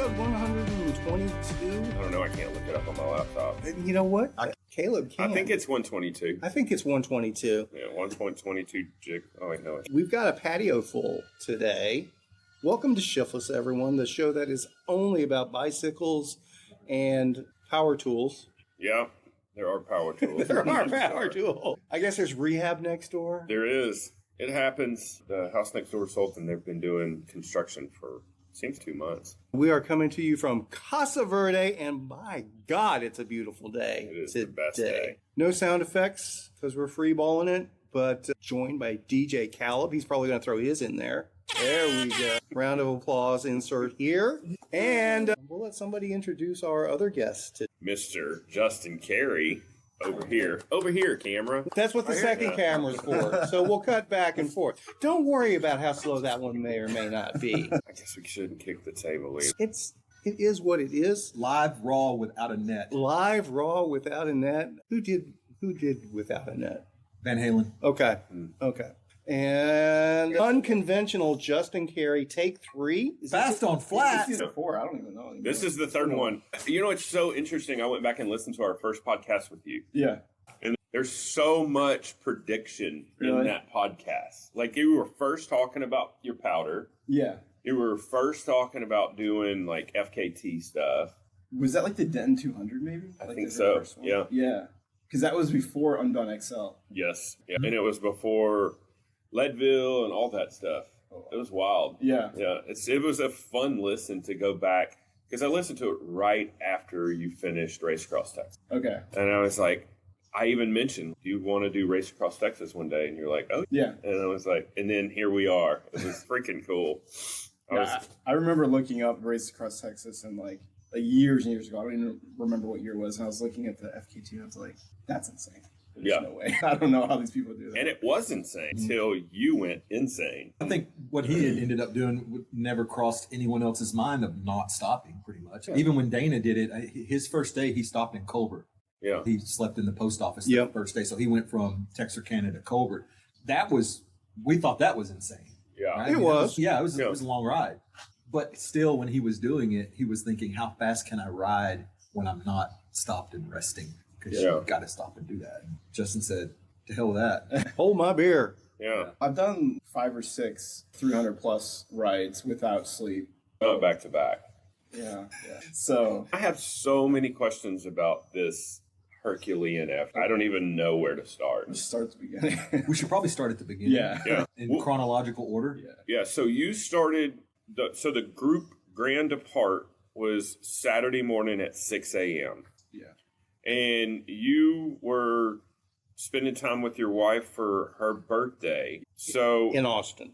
episode 122. I don't know. I can't look it up on my laptop. You know what? Caleb can. I think it's 122. I think it's 122. Yeah, 1.22 jig. Oh, wait, no. We've got a patio full today. Welcome to Shiftless, everyone, the show that is only about bicycles and power tools. Yeah, there are power tools. There are power tools. I guess there's rehab next door. There is. It happens. The house next door sold, and they've been doing construction for, seems 2 months. We are coming to you from Casa Verde, and by God, it's a beautiful day. It is the best day. No sound effects because we're free balling it, but joined by DJ Caleb. He's probably going to throw his in there. There we go. Round of applause insert here. And we'll let somebody introduce our other guest. Mr. Justin Cary over here. Over here, camera. That's what the second camera's for. So we'll cut back and forth. Don't worry about how slow that one may or may not be. I guess we shouldn't kick the table either. It is what it is. Live raw without a net. Live raw without a net. Who did without a net? Van Halen. Okay. Okay. And unconventional Justin Cary, take 3. Fast on flat. This is 4. I don't even know anymore. This is the third one. You know, it's so interesting. I went back and listened to our first podcast with you. Yeah. And there's so much prediction in that podcast. Like, you were first talking about your powder. Yeah. You were first talking about doing, like, FKT stuff. Was that like the Denton 200 maybe? I think so, yeah. Yeah. Because that was before Undone XL. Yes. Yeah. And it was before Leadville and all that stuff. It was wild. Yeah. Yeah. It was a fun listen to go back, because I listened to it right after you finished Race Across Texas. Okay. And I was like, I even mentioned, do you want to do Race Across Texas one day? And you're like, oh, yeah. And I was like, and then here we are. It was freaking cool. I remember looking up Race Across Texas and like years and years ago. I don't even remember what year it was. And I was looking at the FKT and I was like, that's insane. There's no way. I don't know how these people do that. And it was insane until you went insane. I think what he had ended up doing never crossed anyone else's mind of not stopping, pretty much. Yeah. Even when Dana did it, his first day, he stopped in Colbert. Yeah. He slept in the post office the first day. So he went from Texarkana to Colbert. We thought that was insane. Yeah. Right? It was. It was a long ride. But still, when he was doing it, he was thinking, how fast can I ride when I'm not stopped and resting? Because you've got to stop and do that. And Justin said, to hell with that. Hold my beer. Yeah. I've done 5 or 6 300 plus rides without sleep. Back to back. Yeah. So I have so many questions about this Herculean effort. I don't even know where to start. just start at the beginning. We should probably start at the beginning. Yeah. In chronological order. Yeah. So you started, the group Grand Depart was Saturday morning at 6 a.m. Yeah. And you were spending time with your wife for her birthday. So In Austin.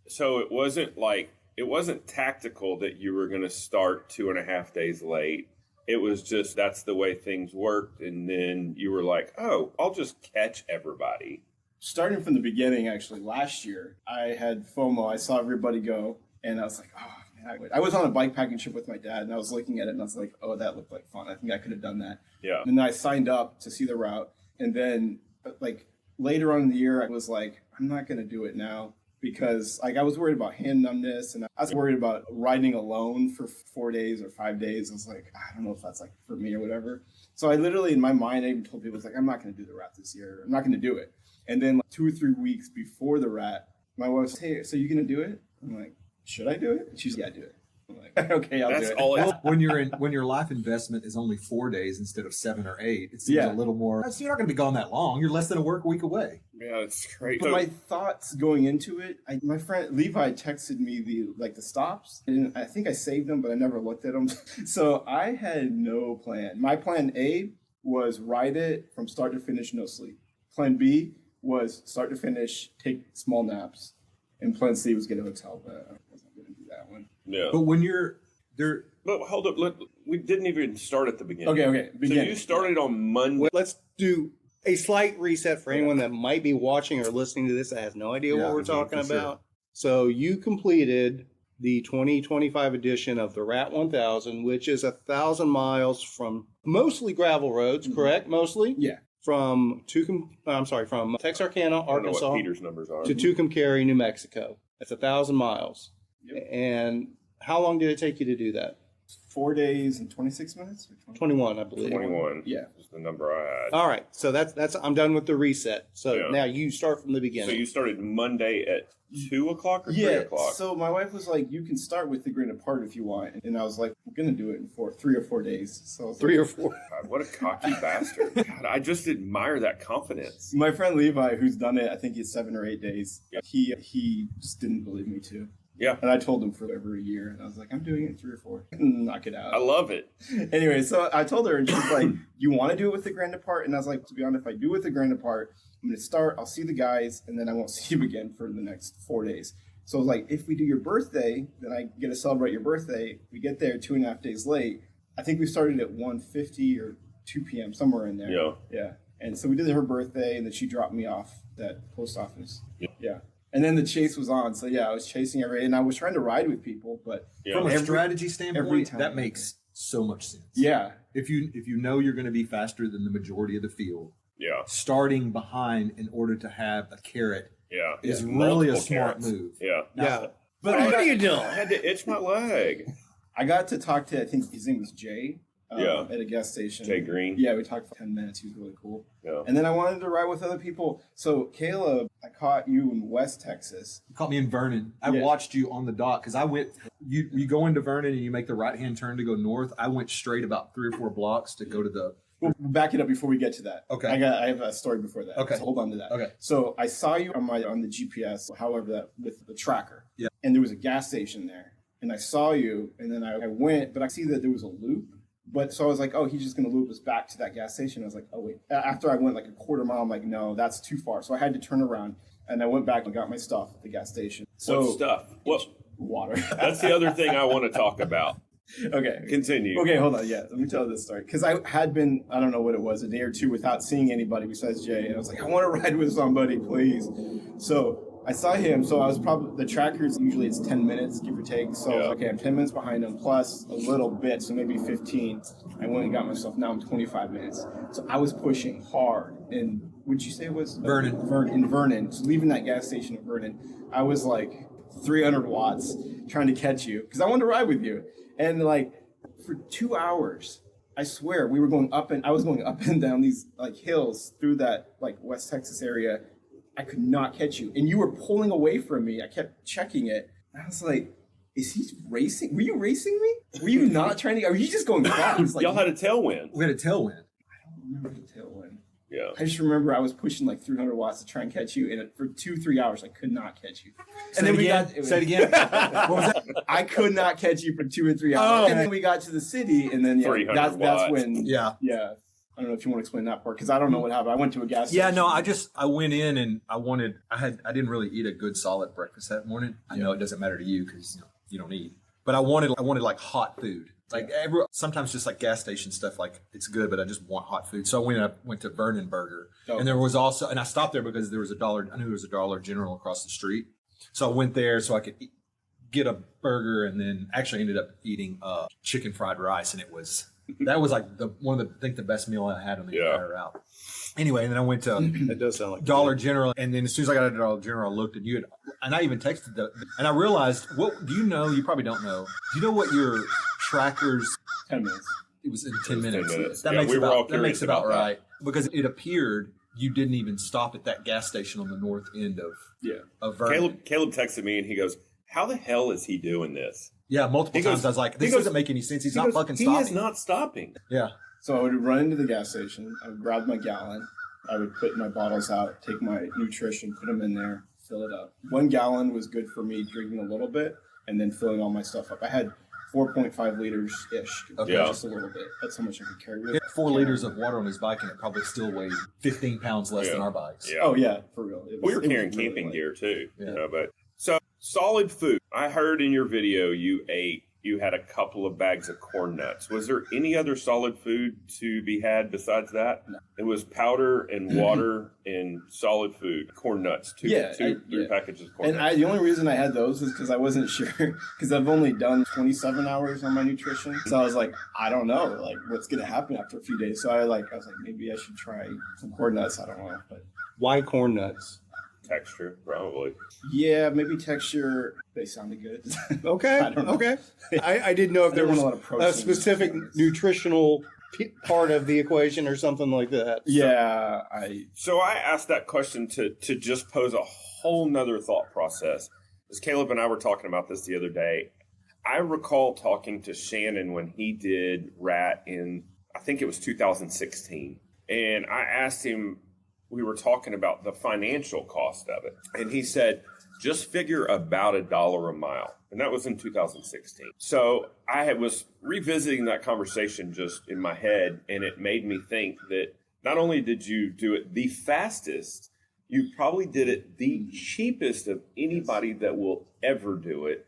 So it wasn't tactical that you were going to start 2.5 days late. It was just, that's the way things worked. And then you were like, oh, I'll just catch everybody. Starting from the beginning, actually, last year, I had FOMO. I saw everybody go, and I was like, oh, man, I was on a bike packing trip with my dad, and I was looking at it, and I was like, oh, that looked like fun. I think I could have done that. Yeah. And then I signed up to see the route, and then, like, later on in the year, I was like, I'm not going to do it now, because, like, I was worried about hand numbness, and I was worried about riding alone for 4 days or 5 days. I was like, I don't know if that's, like, for me or whatever. So I literally, in my mind, I even told people, I was like, I'm not going to do the route this year. I'm not going to do it. And then like 2 or 3 weeks before the rat, my wife said, hey, so you going to do it? I'm like, should I do it? And she's like, yeah, do it. I'm like, okay, I'll do it. All when your life investment is only 4 days instead of 7 or 8, it seems a little more. You're not going to be gone that long. You're less than a work week away. Yeah, it's crazy. But my thoughts going into it, my friend Levi texted me the stops, and I think I saved them, but I never looked at them. So I had no plan. My plan A was ride it from start to finish, no sleep. Plan B was start to finish, take small naps. And plan C was get a hotel, but I wasn't going to do that one. Yeah. But when you're there. But hold up. We didn't even start at the beginning. Okay. So you started on Monday. Let's do a slight reset for anyone that might be watching or listening to this that has no idea what we're talking about. Sure. So you completed the 2025 edition of the Rat 1000, which is 1,000 miles from mostly gravel roads, correct? Mostly? Yeah. From Texarkana, Arkansas, what Peter's numbers are. to Cary, New Mexico. That's 1,000 miles. Yep. And how long did it take you to do that? 4 days and 26 minutes. Or 21, I believe. 21. Yeah. Was the number I had. All right. So that's I'm done with the reset. So Yeah. now you start from the So beginning. you started Monday at 2 o'clock or 3 Yeah. o'clock? So my wife was like, "You can start with the Grand Depart if you want," and I was like, "We're gonna do it in 3 or 4 days." So I was Three like, or four. God, what a cocky bastard. God, I just admire that confidence. my friend Levi, who's done it, I think he's 7 or 8 days. Yeah. He just didn't believe me too. Yeah. And I told him for over a year, and I was like, "I'm doing it in 3 or 4. Knock it out." I love it. Anyway, so I told her, and she's like, "You want to do it with the Grand Depart?" And I was like, "To be honest, if I do it with the Grand Depart, I'm going to start, I'll see the guys, and then I won't see you again for the next 4 days." So I was like, if we do your birthday, then I get to celebrate your birthday. We get there 2.5 days late. I think we started at 1:50 or 2 p.m., somewhere in there. Yeah. Yeah. And so we did her birthday, and then she dropped me off at post office. Yeah. Yeah. And then the chase was on. So, yeah, I was chasing and I was trying to ride with people, but Yeah. From a Every- strategy every standpoint, time. that makes so much sense. yeah. If you know you're going to be faster than the majority of the field, Yeah. starting behind in order to have a carrot Yeah. is Yeah. really a Multiple smart carrots. move. Yeah. Yeah. But What I are you doing? I had to itch my leg. got to talk to, I think his name was Jay. Yeah. At a gas station. Jay Green. Yeah, we talked for 10 minutes. He was really cool. Yeah. And then I wanted to ride with other people. So, Caleb, I caught you in West Texas. You caught me in Vernon. I Yeah. watched you on the dock because I went. You go into Vernon and you make the right hand turn to go north. I went straight about 3 or 4 blocks to go to the. We'll back it up before we get to that. Okay. I have a story before that. Okay. So hold on to that. Okay. So I saw you on the GPS, however that with the tracker. Yeah. And there was a gas station there, and I saw you, and then I went, but I see that there was a loop. But so I was like, oh, he's just going to loop us back to that gas station. I was like, oh, wait. After I went like a quarter mile, I'm like, no, that's too far. So I had to turn around, and I went back and got my stuff at the gas station. So What stuff? What? water. That's the other thing I want to talk about. Okay. Continue. Okay, hold on. Yeah, let me tell this story. Because I had been, I don't know what it was, a day or two without seeing anybody besides Jay. And I was like, I want to ride with somebody, please. So I saw him. So I was probably, the trackers, usually it's 10 minutes, give or take. So I was like, okay, I'm 10 minutes behind him, plus a little bit, so maybe 15. I went and got myself, now I'm 25 minutes. So I was pushing hard. And would you say it was? Vernon. In Vernon. So leaving that gas station in Vernon, I was like 300 watts trying to catch you because I wanted to ride with you. And like for 2 hours, I swear I was going up and down these like hills through that like West Texas area. I could not catch you. And you were pulling away from me. I kept checking it. I was like, is he racing? Were you racing me? Were you not trying to? Are you just going fast? Like, Y'all had a tailwind. We had a tailwind. I don't remember the tailwind. Yeah. I just remember I was pushing like 300 watts to try and catch you, and for 2-3 hours I could not catch you. Say it again. Say it again. What was that? I could not catch you for 2 or 3 hours, and then we got to the city, and then 300 that's watts. when Yeah. I don't know if you want to explain that part because I don't know what happened. I went to a gas Yeah, station. no, I went in and I didn't really eat a good solid breakfast that morning. I know it doesn't matter to you because you don't eat, but I wanted like hot food. Like sometimes just like gas station stuff, like it's good, but I just want hot food. So I went to Vernon Burger, and there was also, and I stopped there because there was I knew there was a Dollar General across the street. So I went there so I could get a burger, and then actually ended up eating chicken fried rice, and that was like the best meal I had on the entire route. Anyway, and then I went to That does sound like Dollar General, and then as soon as I got to Dollar General, I looked at you, and I even texted and I realized, what do you know? You probably don't know. Do you know what your trackers? 10 minutes. It was in 10 minutes. 10 minutes. That Yeah, makes we were all that makes curious about about that. right because it appeared you didn't even stop at that gas station on the north end of Vernon. Caleb texted me and he goes, "How the hell is he doing this?" Yeah, multiple He goes- times I was like, he this goes- doesn't make any sense. He's He not goes, fucking He stopping. is not stopping. Yeah. So I would run into the gas station. I would grab my gallon. I would put my bottles out, take my nutrition, put them in there, fill it up. 1 gallon was good for me drinking a little bit and then filling all my stuff up. I had 4.5 liters-ish, Okay. Yeah. just a little bit. That's how much I could carry with. 4 liters of water on his bike, and it probably still weighed 15 pounds less than our bikes. Yeah. Oh, yeah, for real. It was- We were it was carrying really camping light. gear too. Yeah. You know, but so solid food. I heard in your video you had a couple of bags of corn nuts. Was there any other solid food to be had besides that? No. It was powder and water and solid food. Corn nuts. Three packages of corn And nuts. the only reason I had those is because I wasn't sure, because I've only done 27 hours on my nutrition. So I was like, I don't know, like what's going to happen after a few days. So I was like, maybe I should try some corn nuts. I don't know. But Why corn nuts? Texture, probably. Yeah, maybe texture. They sounded good. Okay. I don't know. Okay. I didn't know if there didn't was want a lot of protein. a specific nutritional part of the equation or something like that. Yeah, So I asked that question to just pose a whole nother thought process. As Caleb and I were talking about this the other day, I recall talking to Shannon when he did Rat in, I think it was 2016. And I asked him, we were talking about the financial cost of it. And he said, just figure about $1 a mile. And that was in 2016. So I was revisiting that conversation just in my head, and it made me think that not only did you do it the fastest, you probably did it the cheapest of anybody that will ever do it,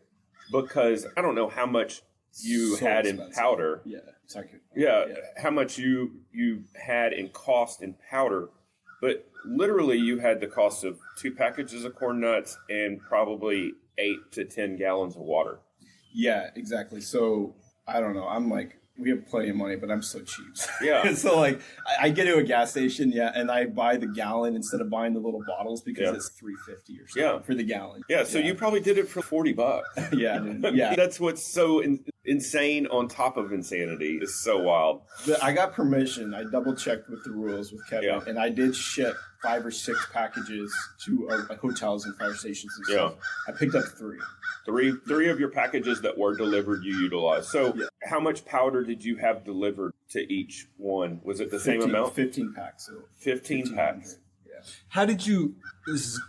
because I don't know how much you so had expensive. in powder. Yeah, exactly. Yeah, how much you had in cost in powder. But literally, you had the cost of 2 packages of corn nuts and probably 8 to 10 gallons of water. Yeah, exactly. So I don't know. I'm like, we have plenty of money, but I'm so cheap. Yeah. So like, I get to a gas station, and I buy the gallon instead of buying the little bottles because it's $3.50 or something for the gallon. Yeah. So you probably did it for $40. Yeah, dude. Yeah. That's what's so insane on top of insanity. It's so wild. I got permission. I double checked with the rules with Kevin, and I did ship 5 or 6 packages to hotels and fire stations and stuff. I picked up 3. Three of your packages that were delivered you utilized. So how much powder did you have delivered to each one? Was it the same amount? 15 packs. So 15 packs. Yeah. How did you, this is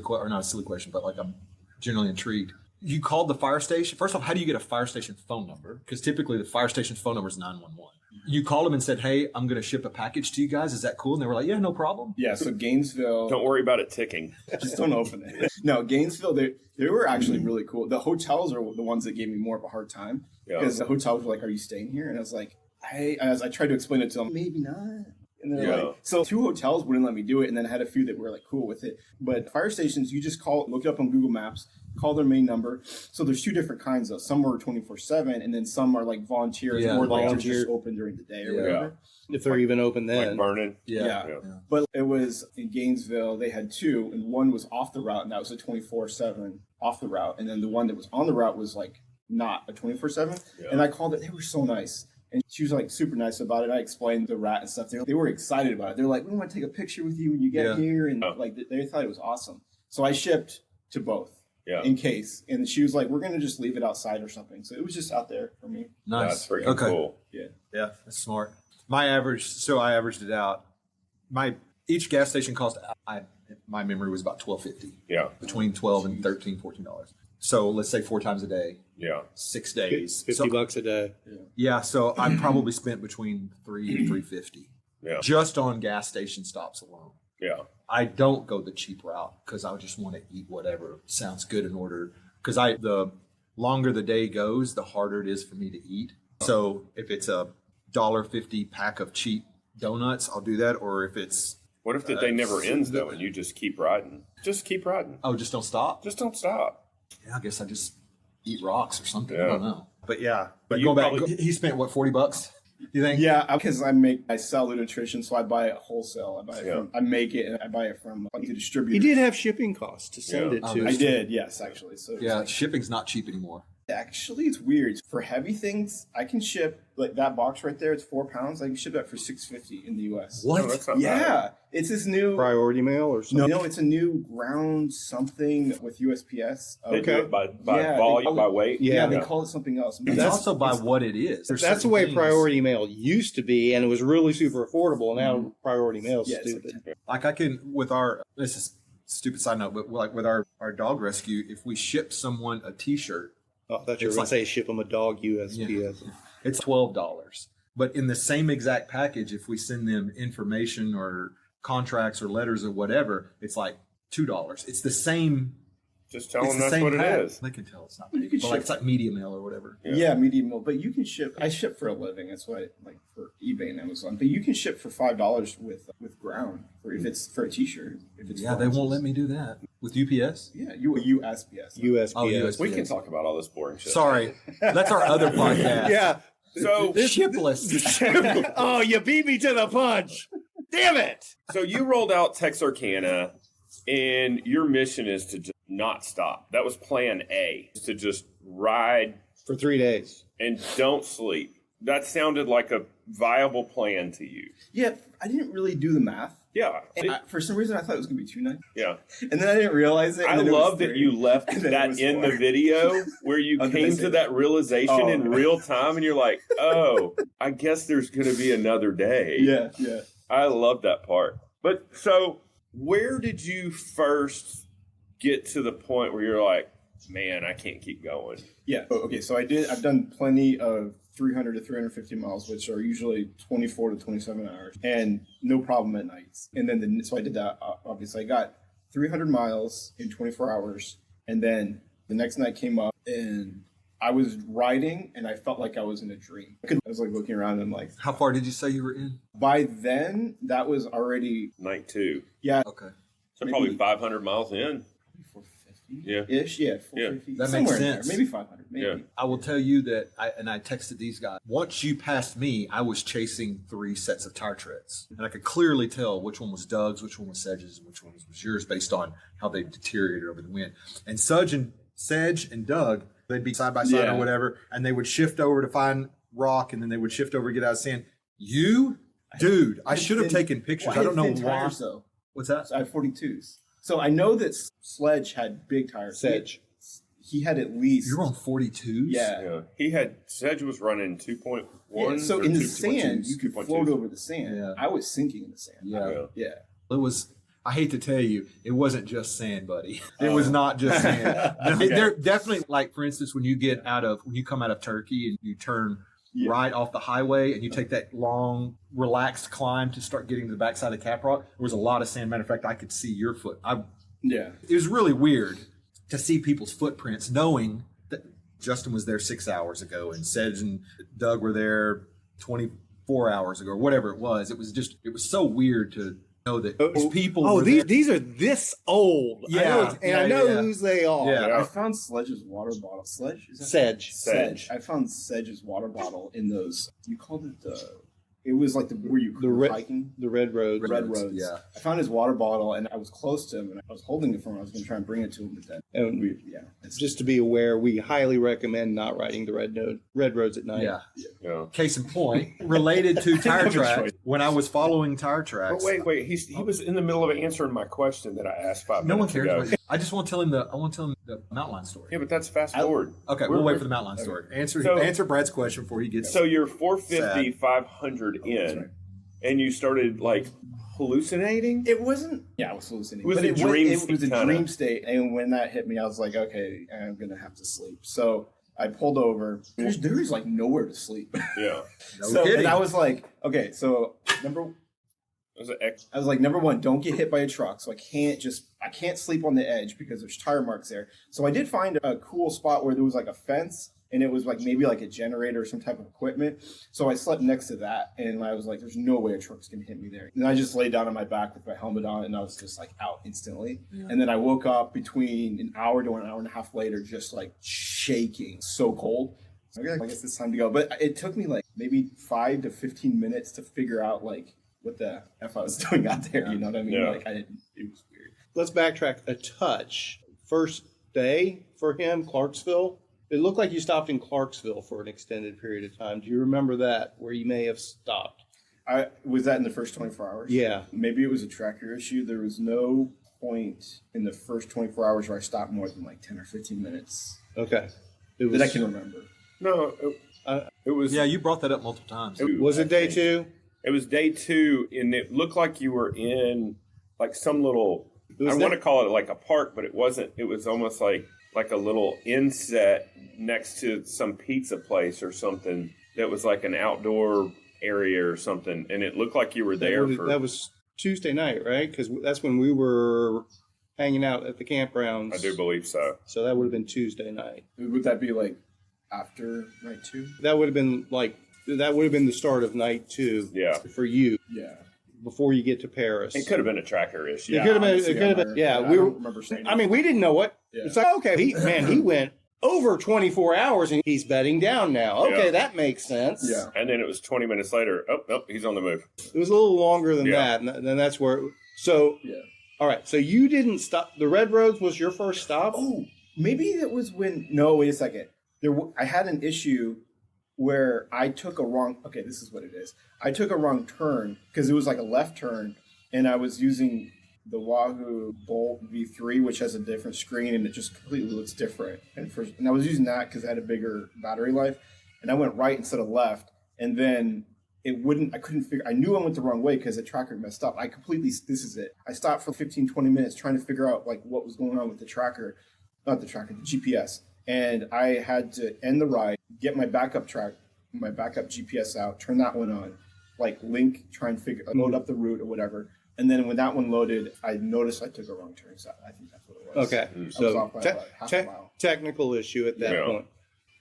or not a silly question, but like I'm generally intrigued. You called the fire station. First off, how do you get a fire station phone number? Because typically the fire station's phone number is 911. You called them and said, hey, I'm going to ship a package to you guys. Is that cool? And they were like, yeah, no problem. Yeah, so Gainesville. Don't worry about it ticking. Just don't open it. No, Gainesville, they were actually really cool. The hotels are the ones that gave me more of a hard time. Because the hotels were like, are you staying here? And I was like, as I tried to explain it to them, maybe not. And they're like, so 2 hotels wouldn't let me do it. And then I had a few that were like cool with it. But fire stations, you just look it up on Google Maps, call their main number. So there's 2 different kinds though. Some are 24/7, and then some are like volunteers, or like they're just open during the day or whatever. If they're even open then. Like burning. Yeah. But it was in Gainesville, they had 2, and one was off the route, and that was a 24/7 off the route. And then the one that was on the route was like not a 24/7. And I called it. They were so nice. And she was like super nice about it. I explained the rat and stuff. They were excited about it. They're like, we want to take a picture with you when you get here. And like, they thought it was awesome. So I shipped to both in case. And she was like, we're going to just leave it outside or something. So it was just out there for me. Nice. That's freaking cool. Yeah, that's smart. I averaged it out. Each gas station cost, my memory was about $12.50. Yeah. Between $12 and $13, $14. So let's say 4 times a day. Yeah. 6 days. $50 a day. Yeah. So I probably spent between $3 and $3.50. Yeah. Just on gas station stops alone. Yeah. I don't go the cheap route because I just want to eat whatever sounds good in order. Because the longer the day goes, the harder it is for me to eat. So if it's a $1.50 pack of cheap donuts, I'll do that. Or if it's what if the day never ends though, and you just keep riding? Just keep riding. Oh, just don't stop. Just don't stop. Yeah, I guess I just eat rocks or something. Yeah. I don't know. But yeah. But You go back. probably- He spent what, $40? You think? Yeah, because I sell the nutrition, so I buy it wholesale. I make it and I buy it from like the distributor. You did have shipping costs to send it to. I did, yes, actually. So Yeah, like, shipping's not cheap anymore. actually, it's weird. For heavy things, I can ship like that box right there. It's 4 pounds. I can ship that for $6.50 in the U.S. What? No, that's not Yeah, bad. it's this new Priority mail or something? No, it's a new ground something with USPS. They do it by Yeah, volume, they- by weight. Yeah, they call it something else. It's That's- also by what it is. There's That's the certain way things- priority mail used to be, and it was really super affordable. Now priority mail is Yeah, it's stupid. Like I can, this is a stupid side note, but like with our dog rescue, if we ship someone a T-shirt, I thought you were It's going like- to say ship them a dog USPS. it's $12. But in the same exact package, if we send them information or contracts or letters or whatever, it's like $2. It's the same. Just tell It's them the that's same what pack. it is. They can tell it's not You big, can but like ship- it's like media mail or whatever. Yeah, medium milk. But you can ship. I ship for a living. That's why, like for eBay and Amazon. But you can ship for $5 with ground, or if it's for a T-shirt. If it's Yeah, they won't let me do that with UPS. Yeah, USPS. USPS. Oh, USPS. We can talk about all this boring shit. Sorry, that's our other podcast. Yeah. So, Oh, you beat me to the punch. Damn it. so you rolled out Texarkana And your mission is to just not stop. That was plan A, to just ride for 3 days and don't sleep. That sounded like a viable plan to you. Yeah, I didn't really do the math. Yeah. And for some reason, I thought it was going to be 2 nights. Yeah. And then I didn't realize it. I love that you left that in the video where you came to that realization in real time and you're like, oh, I guess there's going to be another day. Yeah. I love that part. But so where did you first get to the point where you're like, man, I can't keep going? Yeah. Okay. So I've done plenty of 300 to 350 miles, which are usually 24 to 27 hours, and no problem at nights. And then, so I did that. Obviously, I got 300 miles in 24 hours, and then the next night came up, and I was riding, and I felt like I was in a dream. I was like looking around, and like, How far did you say you were in? by then, that was already Night 2. yeah. Okay. So probably 500 miles in. 450 Yeah. ish, 450. That makes somewhere in sense. there. Maybe 500, maybe. Yeah. I will tell you that I texted these guys. Once you passed me, I was chasing 3 sets of tire treads. And I could clearly tell which one was Doug's, which one was Sedge's, and which one was yours based on how they deteriorated over the wind. And Sedge and Doug, they'd be side by side or whatever, and they would shift over to find rock, and then they would shift over to get out of sand. I should have taken pictures. Well, I don't know why. tires, though. What's that? So I had 42s. So I know that Sledge had big tires. Sedge. He had at least. You're on 42s? Yeah. Yeah. Sedge was running 2.1. Yeah, so or in the 2.2s, sand, you could 2.2s. float over the sand. Yeah. I was sinking in the sand. Yeah. Yeah. It was, I hate to tell you, it wasn't just sand, buddy. It was not just sand. They're definitely, like, for instance, when you come out of Turkey and you turn right off the highway and you take that long, relaxed climb to start getting to the backside of Caprock, there was a lot of sand. Matter of fact, I could see your foot. Yeah. It was really weird to see people's footprints, knowing that Justin was there 6 hours ago and Sedge and Doug were there 24 hours ago, or whatever it was. It was so weird to know that these people. Oh, were these are this old. Yeah, I know whose they are. Yeah. I found Sledge's water bottle. Sledge? Is that Sedge. I found Sedge's water bottle in those. You called it it was like where you were hiking. The red roads. Red roads. Yeah. I found his water bottle and I was close to him and I was holding it for him. I was going to try and bring it to him, but then And just to be aware, we highly recommend not riding the red roads at night. Yeah. Case in point, related to tire track. When I was following tire tracks, But wait, he was in the middle of answering my question that I asked 5 no one minutes cares. ago. But I just want to tell him the mountain line story. Yeah, but that's fast forward. Okay, we'll wait for the mountain line story. Answer Brad's question before he gets. So you're 450, sad. 500 in, and you started like hallucinating? It wasn't. Yeah, I was hallucinating. It was But a dream It was a kinda. dream state, and when that hit me, I was like, okay, I'm gonna have to sleep. So I pulled over. There was like nowhere to sleep. Yeah. No kidding. And I was like, okay, so I was like, number one, don't get hit by a truck. So I can't sleep on the edge because there's tire marks there. So I did find a cool spot where there was like a fence and it was like maybe like a generator or some type of equipment. So I slept next to that and I was like, there's no way a truck's gonna hit me there. And I just laid down on my back with my helmet on and I was just like out instantly. Yeah. And then I woke up between an hour to an hour and a half later, just like shaking, so cold. Okay, I guess it's time to go. But it took me like maybe 5 to 15 minutes to figure out like what the F I was doing out there. You know what I mean? Yeah. Like it was weird. Let's backtrack a touch. First day for him, Clarksville. It looked like you stopped in Clarksville for an extended period of time. Do you remember that, where you may have stopped? Was that in the first 24 hours? Yeah. Maybe it was a tracker issue. There was no point in the first 24 hours where I stopped more than like 10 or 15 minutes. Okay. That I can remember. No, it was. Yeah, you brought that up multiple times. Was it day 2? It was day 2, and it looked like you were in like some little. I want to call it like a park, but it wasn't. It was almost like a little inset next to some pizza place or something that was like an outdoor area or something, and it looked like you were there. That was Tuesday night, right? Because that's when we were hanging out at the campgrounds. I do believe so. So that would have been Tuesday night. Would that be like after night 2? That would have been the start of night 2. Yeah. For you. Yeah. Before you get to Paris. It could have been a tracker issue. It could have been. Yeah, I don't remember saying. I mean, we didn't know what. Yeah. It's like, okay, he went over 24 hours and he's bedding down now. Okay, that makes sense. Yeah. And then it was 20 minutes later. Oh, nope, he's on the move. It was a little longer than that, and then that's where. So, yeah. All right, so you didn't stop. The Red Roads was your first stop? Oh, maybe it was when. No, wait a second. I had an issue where I took a wrong. Okay, this is what it is. I took a wrong turn because it was like a left turn, and I was using the Wahoo Bolt V3, which has a different screen, and it just completely looks different. And I was using that because it had a bigger battery life, and I went right instead of left, and then it wouldn't. I couldn't figure. I knew I went the wrong way because the tracker messed up. This is it. I stopped for 15, 20 minutes trying to figure out like what was going on with the tracker, not the tracker, the GPS. And I had to end the ride, get my backup GPS out, turn that one on, like try and load up the route or whatever. And then when that one loaded, I noticed I took a wrong turn. So I think that's what it was. Okay. I was off by about half a mile. Technical issue at that point.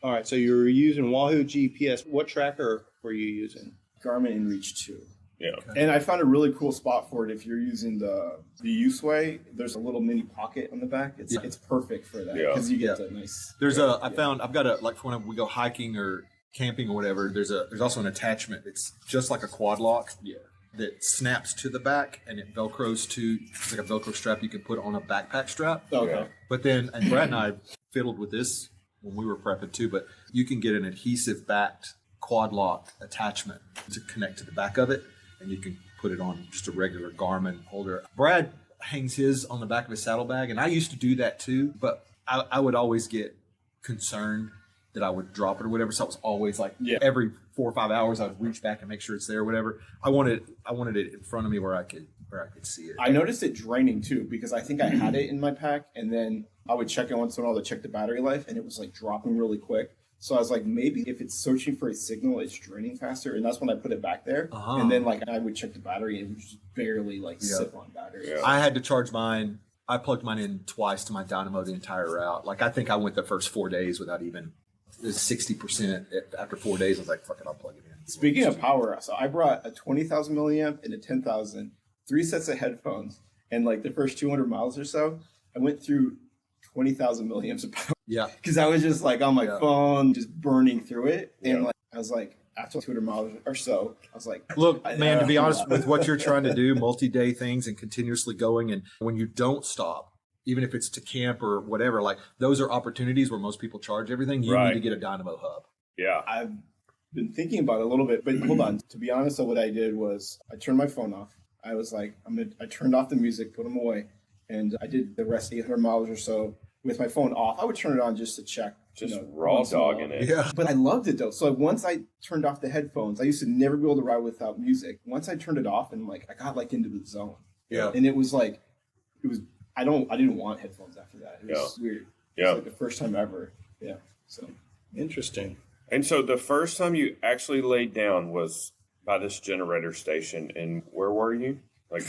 All right. So you were using Wahoo GPS. What tracker were you using? Garmin InReach 2. Yeah. And I found a really cool spot for it. If you're using the Useway, there's a little mini pocket on the back. It's perfect for that because you get the nice. I've got a, like for when we go hiking or camping or whatever, there's also an attachment. It's just like a quad lock. Yeah. That snaps to the back and it velcros to, it's like a Velcro strap you can put on a backpack strap. Okay. But then, and Brad and I fiddled with this when we were prepping too, but you can get an adhesive backed quad lock attachment to connect to the back of it, and you can put it on just a regular Garmin holder. Brad hangs his on the back of his saddlebag, and I used to do that too, but I would always get concerned that I would drop it or whatever. So it was always like every 4 or 5 hours I would reach back and make sure it's there or whatever. I wanted it in front of me where I could see it. I noticed it draining too because I think I had it in my pack and then I would check it once in a while to check the battery life and it was like dropping really quick. So I was like, maybe if it's searching for a signal, it's draining faster. And that's when I put it back there. And then like I would check the battery and it would just barely like sip on battery. Yeah. I had to charge mine. I plugged mine in twice to my dynamo the entire route. Like I think I went the first 4 days without even 60%. After 4 days, I was like, fuck it, I'll plug it in. Speaking of power, so I brought a 20,000 milliamp and a 10,000, 3 sets of headphones. And like the first 200 miles or so, I went through 20,000 milliamps of power. Yeah. Because I was just like on my phone, just burning through it. And like I was like, after 200 miles or so, I was like, look, man, to be honest with what you're trying to do, multi-day things and continuously going, and when you don't stop, even if it's to camp or whatever, like those are opportunities where most people charge everything. You need to get a dynamo hub. Yeah. I've been thinking about it a little bit, but hold on. To be honest, so what I did was I turned my phone off. I was like, I turned off the music, put them away, and I did the rest 800 miles or so with my phone off. I would turn it on just to check. Just raw dogging it. Yeah. But I loved it though. So like once I turned off the headphones, I used to never be able to ride without music. Once I turned it off and like I got like into the zone. Yeah. And it was like, I didn't want headphones after that. It was weird. It was like the first time ever. Yeah. So interesting. And so the first time you actually laid down was by this generator station. And where were you? Like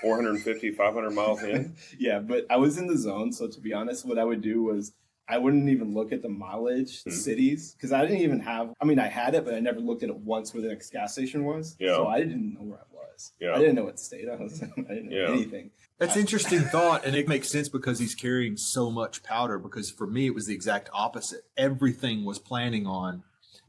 450, 500 miles in? Yeah, but I was in the zone. So to be honest, what I would do was I wouldn't even look at the mileage, the cities, because I didn't even have, I had it, but I never looked at it once where the next gas station was. Yeah. So I didn't know where I was. Yeah. I didn't know what state I was in. I didn't know anything. That's an interesting thought, and it makes sense because he's carrying so much powder, because for me, it was the exact opposite. Everything was planning on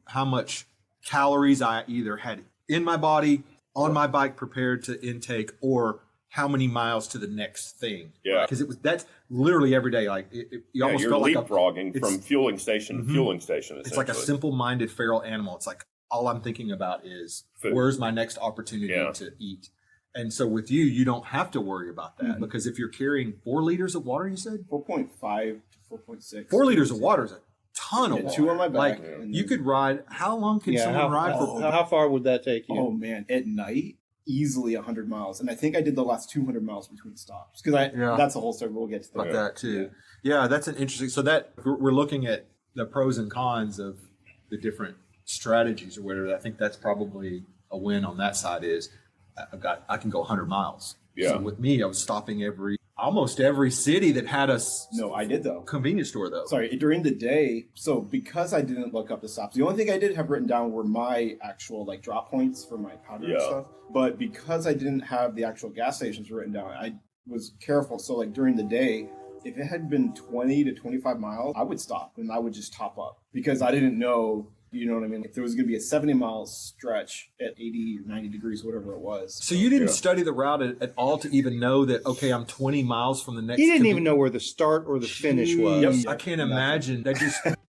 how much calories I either had in my body, on my bike prepared to intake, or how many miles to the next thing. Yeah. Because that's literally every day. Like you almost you're felt like leapfrogging from fueling station to fueling station. It's like a simple-minded feral animal. It's like all I'm thinking about is food. Where's my next opportunity to eat? And so with you don't have to worry about that because if you're carrying 4 liters of water, you said 4.5 to 4.6. 4 liters of water is a ton of water. 2 on my back. Like you could ride. How long can someone ride for? How far would that take you? Oh man, at night, easily 100 miles, and I think I did the last 200 miles between stops because that's a whole story. We'll get to that. That too. Yeah, that's an interesting. So that we're looking at the pros and cons of the different strategies or whatever. I think that's probably a win on that side. Is I can go 100 miles. Yeah. So with me, I was stopping almost every city that had a No, I did though. Convenience store though. Sorry, during the day. So because I didn't look up the stops, the only thing I did have written down were my actual like drop points for my powder and stuff. But because I didn't have the actual gas stations written down, I was careful. So like during the day, if it had been 20 to 25 miles, I would stop and I would just top up because I didn't know You know what I mean? If there was going to be a 70-mile stretch at 80 or 90 degrees, whatever it was. So you didn't study the route at all to even know that, okay, I'm 20 miles from the next. He didn't even know where the start or the finish was. I can't imagine. That just